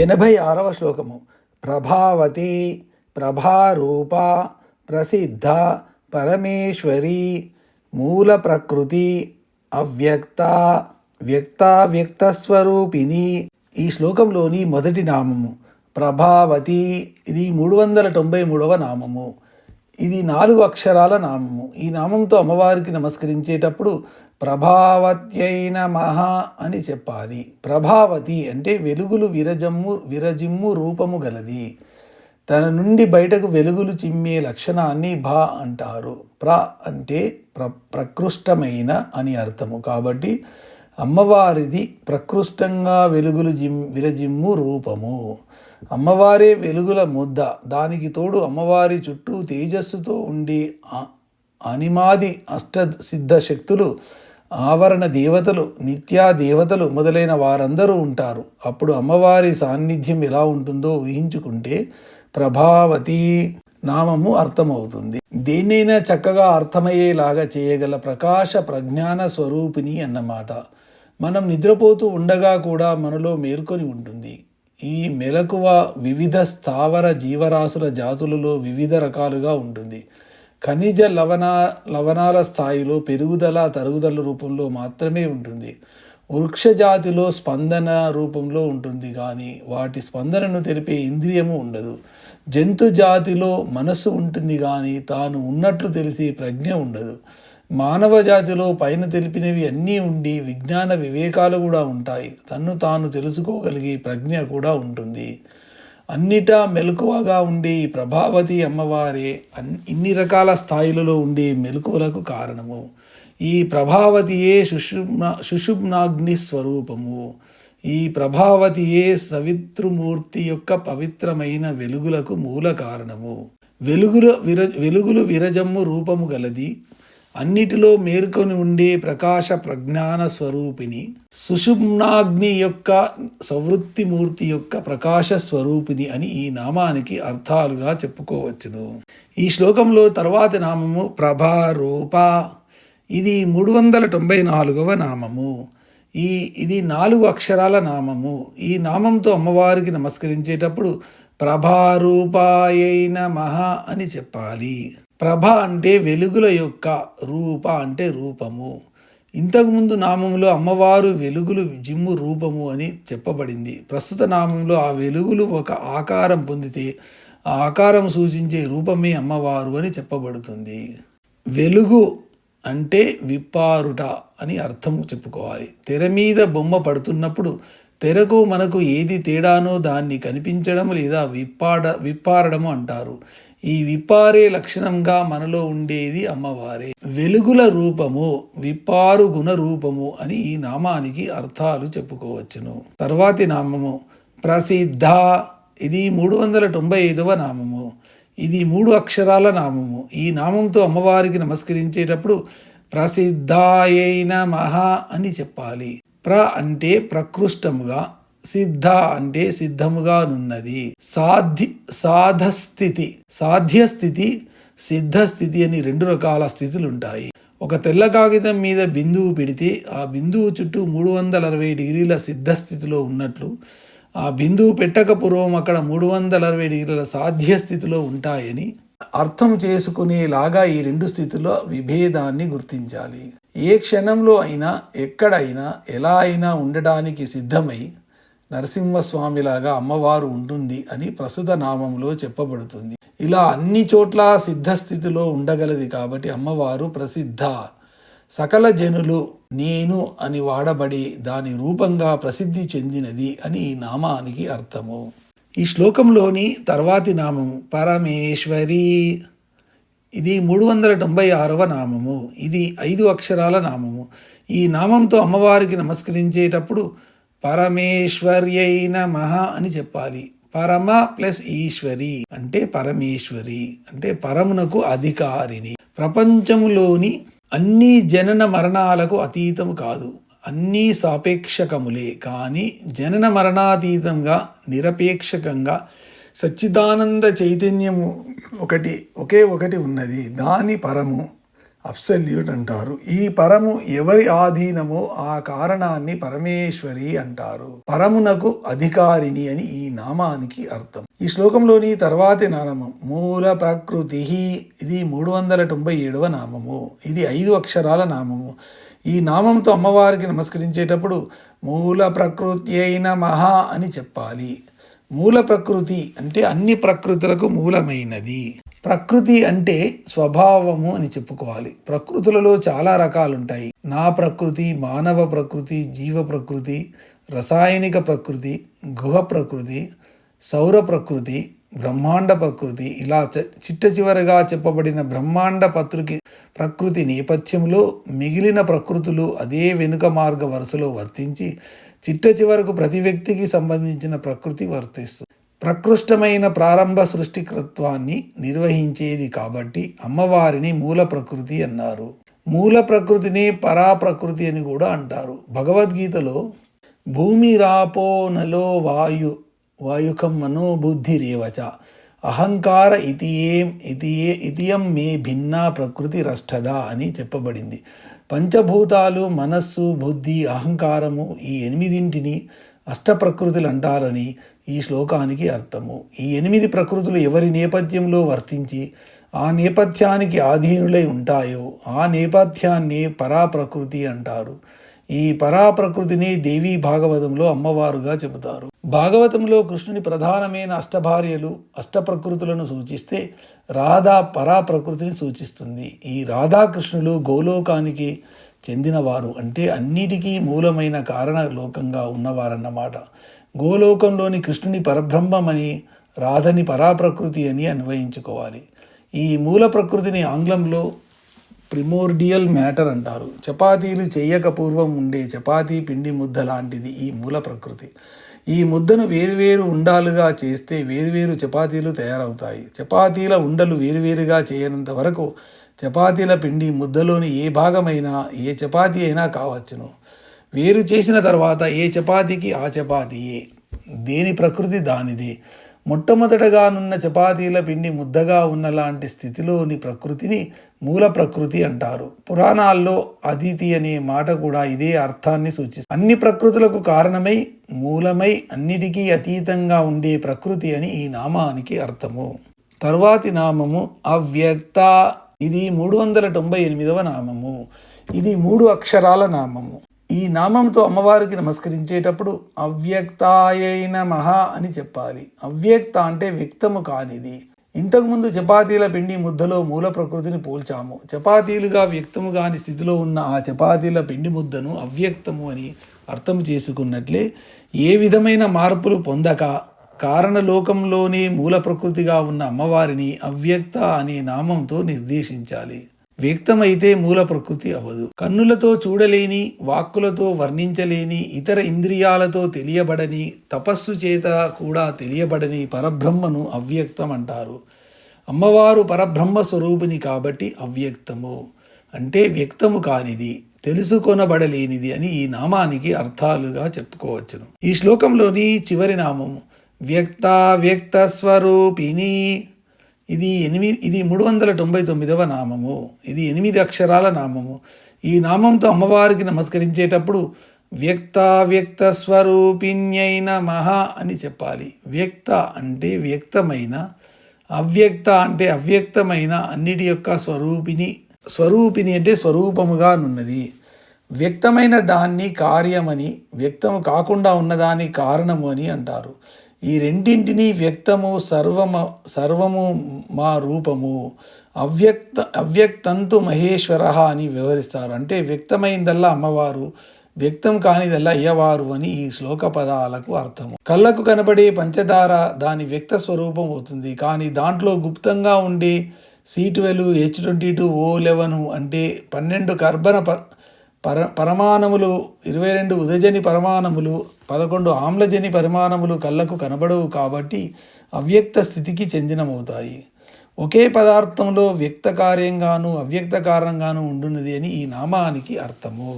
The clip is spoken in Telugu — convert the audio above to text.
86వ శ్లోకము. ప్రభావతి ప్రభారూప ప్రసిద్ధ పరమేశ్వరి మూల ప్రకృతి అవ్యక్త వ్యక్తావ్యక్తస్వరూపిణి. ఈ శ్లోకంలోని మొదటి నామము ప్రభావతి. ఇది 393వ నామము. ఇది 4 అక్షరాల నామము. ఈ నామంతో అమ్మవారికి నమస్కరించేటప్పుడు ప్రభావత్యై నమః అని చెప్పాలి. ప్రభావతి అంటే వెలుగులు విరజిమ్ము రూపము గలది. తన నుండి బయటకు వెలుగులు చిమ్మే లక్షణాన్ని భా అంటారు. అంటే ప్రకృష్టమైన అని అర్థము. కాబట్టి అమ్మవారిది ప్రకృష్టంగా వెలుగులు విరజిమ్ము రూపము. అమ్మవారే వెలుగుల ముద్ద. దానికి తోడు అమ్మవారి చుట్టూ తేజస్సుతో ఉండి అనిమాది అష్టసిద్ధ శక్తులు, ఆవరణ దేవతలు, నిత్యా దేవతలు మొదలైన వారందరూ ఉంటారు. అప్పుడు అమ్మవారి సాన్నిధ్యం ఎలా ఉంటుందో ఊహించుకుంటే ప్రభావతి నామము అర్థమవుతుంది. దేన్నైనా చక్కగా అర్థమయ్యేలాగా చేయగల ప్రకాశ ప్రజ్ఞాన స్వరూపిణి అన్నమాట. మనం నిద్రపోతూ ఉండగా కూడా మనలో మేల్కొని ఉంటుంది. ఈ మెలకువ వివిధ స్థావర జీవరాశుల జాతులలో వివిధ రకాలుగా ఉంటుంది. ఖనిజ లవణాల స్థాయిలో పెరుగుదల తరుగుదల రూపంలో మాత్రమే ఉంటుంది. వృక్ష జాతిలో స్పందన రూపంలో ఉంటుంది, కానీ వాటి స్పందనను తెలిపే ఇంద్రియము ఉండదు. జంతు జాతిలో మనస్సు ఉంటుంది, కానీ తాను ఉన్నట్లు తెలిసి ప్రజ్ఞ ఉండదు. మానవ జాతిలో పైన తెలిపినవి అన్నీ ఉండి విజ్ఞాన వివేకాలు కూడా ఉంటాయి. తన్ను తాను తెలుసుకోగలిగే ప్రజ్ఞ కూడా ఉంటుంది. అన్నిటా మెలకువగా ఉండే ఈ ప్రభావతి అమ్మవారే ఇన్ని రకాల స్థాయిలలో ఉండే మెలకువలకు కారణము. ఈ ప్రభావతియే సుషుమ్నాగ్ని స్వరూపము. ఈ ప్రభావతియే సవితృమూర్తి యొక్క పవిత్రమైన వెలుగులకు మూల కారణము. వెలుగులు విరజమ్ము రూపము గలది. అన్నిటిలో మేల్కొని ఉండే ప్రకాశ ప్రజ్ఞాన స్వరూపిణి. సుషుమ్నాగ్ని యొక్క సవృత్తి మూర్తి యొక్క ప్రకాశ స్వరూపిణి అని ఈ నామానికి అర్థాలుగా చెప్పుకోవచ్చును. ఈ శ్లోకంలో తర్వాతి నామము ప్రభారూప. ఇది 394వ నామము. ఇది 4 అక్షరాల నామము. ఈ నామంతో అమ్మవారికి నమస్కరించేటప్పుడు ప్రభారూపాయై నమః అని చెప్పాలి. ప్రభ అంటే వెలుగుల యొక్క, రూప అంటే రూపము. ఇంతకుముందు నామంలో అమ్మవారు వెలుగులు జిమ్ము రూపము అని చెప్పబడింది. ప్రస్తుత నామంలో ఆ వెలుగులు ఒక ఆకారం పొందితే ఆ ఆకారం సూచించే రూపమే అమ్మవారు అని చెప్పబడుతుంది. వెలుగు అంటే విప్పారుట అని అర్థం చెప్పుకోవాలి. తెర మీద బొమ్మ పడుతున్నప్పుడు తెరకు మనకు ఏది తేడానో దాన్ని కనిపించడం లేదా విప్పారడము అంటారు. ఈ విప్పారే లక్షణంగా మనలో ఉండేది అమ్మవారే. వెలుగుల రూపము, విప్పారు గుణ రూపము అని ఈ నామానికి అర్థాలు చెప్పుకోవచ్చును. తర్వాతి నామము ప్రసిద్ధ. ఇది 395వ నామము. ఇది 3 అక్షరాల నామము. ఈ నామంతో అమ్మవారికి నమస్కరించేటప్పుడు ప్రసిద్ధాయై నమః అని చెప్పాలి. అంటే ప్రకృష్టముగా, సిద్ధ అంటే సిద్ధముగా నున్నది. సాధ్యస్థితి, సిద్ధస్థితి అని 2 రకాల స్థితులు ఉంటాయి. ఒక తెల్ల కాగితం మీద బిందువు పెడితే ఆ బిందువు చుట్టూ 360 డిగ్రీల సిద్ధస్థితిలో ఉన్నట్లు, ఆ బిందువు పెట్టక పూర్వం అక్కడ 360 డిగ్రీల సాధ్యస్థితిలో ఉంటాయని అర్థం చేసుకునేలాగా ఈ 2 స్థితుల విభేదాన్ని గుర్తించాలి. ఏ క్షణంలో అయినా, ఎక్కడైనా, ఎలా అయినా ఉండడానికి సిద్ధమై నరసింహస్వామిలాగా అమ్మవారు ఉంటుంది అని ప్రస్తుత నామంలో చెప్పబడుతుంది. ఇలా అన్ని చోట్ల సిద్ధస్థితిలో ఉండగలది కాబట్టి అమ్మవారు ప్రసిద్ధ. సకల జనులు నేను అని వాడబడి దాని రూపంగా ప్రసిద్ధి చెందినది అని ఈ నామానికి అర్థము. ఈ శ్లోకంలోని తర్వాతి నామము పరమేశ్వరి. ఇది 396వ నామము. ఇది 5 అక్షరాల నామము. ఈ నామంతో అమ్మవారికి నమస్కరించేటప్పుడు పరమేశ్వర్యై నమః అని చెప్పాలి. పరమ ప్లస్ ఈశ్వరి అంటే పరమేశ్వరి అంటే పరమునకు అధికారిని. ప్రపంచములోని అన్ని జనన మరణాలకు అతీతము కాదు, అన్నీ సాపేక్షకములే. కానీ జనన మరణాతీతంగా నిరపేక్షకంగా సచ్చిదానంద చైతన్యము ఒకే ఒకటి ఉన్నది. దాని పరము అబ్సల్యూట్ అంటారు. ఈ పరము ఎవరి ఆధీనమో ఆ కారణాన్ని పరమేశ్వరి అంటారు. పరమునకు అధికారిణి అని ఈ నామానికి అర్థం. ఈ శ్లోకంలోని తర్వాతి నామము మూల ప్రకృతి. ఇది 397వ నామము. ఇది 5 అక్షరాల నామము. ఈ నామంతో అమ్మవారికి నమస్కరించేటప్పుడు మూల ప్రకృతి అయిన మహా అని చెప్పాలి. మూల ప్రకృతి అంటే అన్ని ప్రకృతులకు మూలమైనది. ప్రకృతి అంటే స్వభావము అని చెప్పుకోవాలి. ప్రకృతులలో చాలా రకాలుంటాయి. నా ప్రకృతి, మానవ ప్రకృతి, జీవ ప్రకృతి, రసాయనిక ప్రకృతి, గుహ ప్రకృతి, సౌర ప్రకృతి, బ్రహ్మాండ ప్రకృతి. ఇలా చిట్ట చివరగా చెప్పబడిన బ్రహ్మాండ ప్రకృతి నేపథ్యంలో మిగిలిన ప్రకృతులు అదే వెనుక మార్గ వరుసలో వర్తించి చిట్ట చివరకు ప్రతి వ్యక్తికి సంబంధించిన ప్రకృతి వర్తిస్తుంది. ప్రకృష్టమైన ప్రారంభ సృష్టికృత్వాన్ని నిర్వహించేది కాబట్టి అమ్మవారిని మూల ప్రకృతి అన్నారు. మూల ప్రకృతిని పరాప్రకృతి అని కూడా అంటారు. భగవద్గీతలో భూమిరాపో నలో వాయుకం మనోబుద్ధిరేవచ అహంకార ఇతియం మే భిన్నా ప్రకృతి రష్టద అని చెప్పబడింది. పంచభూతాలు మనస్సు, బుద్ధి, అహంకారము ఈ 8 అష్టప్రకృతులు అంటారని ఈ శ్లోకానికి అర్థము. ఈ 8 ప్రకృతులు ఎవరి నేపథ్యంలో వర్తించి ఆ నేపథ్యానికి ఆధీనులై ఉంటాయో ఆ నేపథ్యాన్ని పరాప్రకృతి అంటారు. ఈ పరాప్రకృతిని దేవీ భాగవతంలో అమ్మవారుగా చెబుతారు. భాగవతంలో కృష్ణుని ప్రధానమైన అష్టభార్యలు అష్టప్రకృతులను సూచిస్తే రాధా పరాప్రకృతిని సూచిస్తుంది. ఈ రాధాకృష్ణులు గోలోకానికి చెందినవారు, అంటే అన్నిటికీ మూలమైన కారణ లోకంగా ఉన్నవారన్నమాట. గోలోకంలోని కృష్ణుని పరబ్రహ్మమని, రాధని పరాప్రకృతి అని అన్వయించుకోవాలి. ఈ మూల ప్రకృతిని ఆంగ్లంలో ప్రిమోర్డియల్ మ్యాటర్ అంటారు. చపాతీలు చేయక పూర్వం ఉండే చపాతీ పిండి ముద్ద లాంటిది ఈ మూల ప్రకృతి. ఈ ముద్దను వేరువేరు ఉండాలుగా చేస్తే వేరువేరు చపాతీలు తయారవుతాయి. చపాతీల ఉండలు వేరువేరుగా చేయనంత వరకు చపాతీల పిండి ముద్దలోని ఏ భాగమైనా ఏ చపాతీ అయినా కావచ్చును. వేరు చేసిన తర్వాత ఏ చపాతీకి ఆ చపాతీయే. దేని ప్రకృతి దానిదే. మొట్టమొదటగానున్న చపాతీల పిండి ముద్దగా ఉన్నలాంటి స్థితిలోని ప్రకృతిని మూల ప్రకృతి అంటారు. పురాణాల్లో అదితి అనే మాట కూడా ఇదే అర్థాన్ని సూచిస్తుంది. అన్ని ప్రకృతులకు కారణమై మూలమై అన్నిటికీ అతీతంగా ఉండే ప్రకృతి అని ఈ నామానికి అర్థము. తరువాతి నామము అవ్యక్త. ఇది 398వ నామము. ఇది 3 అక్షరాల నామము. ఈ నామంతో అమ్మవారికి నమస్కరించేటప్పుడు అవ్యక్తాయై నమః అని చెప్పాలి. అవ్యక్త అంటే వ్యక్తము కానిది. ఇంతకుముందు చపాతీల పిండి ముద్దలో మూల ప్రకృతిని పోల్చాము. చపాతీలుగా వ్యక్తము కాని స్థితిలో ఉన్న ఆ చపాతీల పిండి ముద్దను అవ్యక్తము అని అర్థం చేసుకున్నట్లే ఏ విధమైన మార్పులు పొందక కారణలోకంలోనే మూల ప్రకృతిగా ఉన్న అమ్మవారిని అవ్యక్త అనే నామంతో నిర్దేశించాలి. వ్యక్తమైతే మూల ప్రకృతి అవ్వదు. కన్నులతో చూడలేని, వాక్కులతో వర్ణించలేని, ఇతర ఇంద్రియాలతో తెలియబడని, తపస్సు చేత కూడా తెలియబడని పరబ్రహ్మను అవ్యక్తం అంటారు. అమ్మవారు పరబ్రహ్మ స్వరూపిణి కాబట్టి అవ్యక్తము అంటే వ్యక్తము కానిది, తెలుసుకొనబడలేనిది అని ఈ నామానికి అర్థాలుగా చెప్పుకోవచ్చును. ఈ శ్లోకంలోని చివరి నామము వ్యక్త స్వరూపిణి. ఇది 399వ నామము. ఇది 8 అక్షరాల నామము. ఈ నామంతో అమ్మవారికి నమస్కరించేటప్పుడు వ్యక్త స్వరూపిణ్యై నమః అని చెప్పాలి. వ్యక్త అంటే వ్యక్తమైన, అవ్యక్త అంటే అవ్యక్తమైన అన్నిటి యొక్క స్వరూపిణి అంటే స్వరూపముగా నున్నది. వ్యక్తమైన దాన్ని కార్యమని, వ్యక్తము కాకుండా ఉన్నదాన్ని కారణము అని అంటారు. ఈ రెండింటినీ వ్యక్తము సర్వము మా రూపము, అవ్యక్తంతు మహేశ్వర అని వివరిస్తారు. అంటే వ్యక్తమైందల్లా అమ్మవారు, వ్యక్తం కానిదల్లా అయ్యవారు అని ఈ శ్లోక పదాలకు అర్థము. కళ్ళకు కనబడే పంచదార దాని వ్యక్త స్వరూపం అవుతుంది. కానీ దాంట్లో గుప్తంగా ఉండే C12, H22, O11 అంటే 12 కర్బన పరమాణువులు, 22 ఉదజని పరమాణువులు, 11 ఆమ్లజని పరమాణువులు కళ్ళకు కనబడవు కాబట్టి అవ్యక్త స్థితికి చెందినమవుతాయి. ఒకే పదార్థంలో వ్యక్త కార్యంగాను అవ్యక్త కారణంగాను ఉండున్నది అని ఈ నామానికి అర్థము.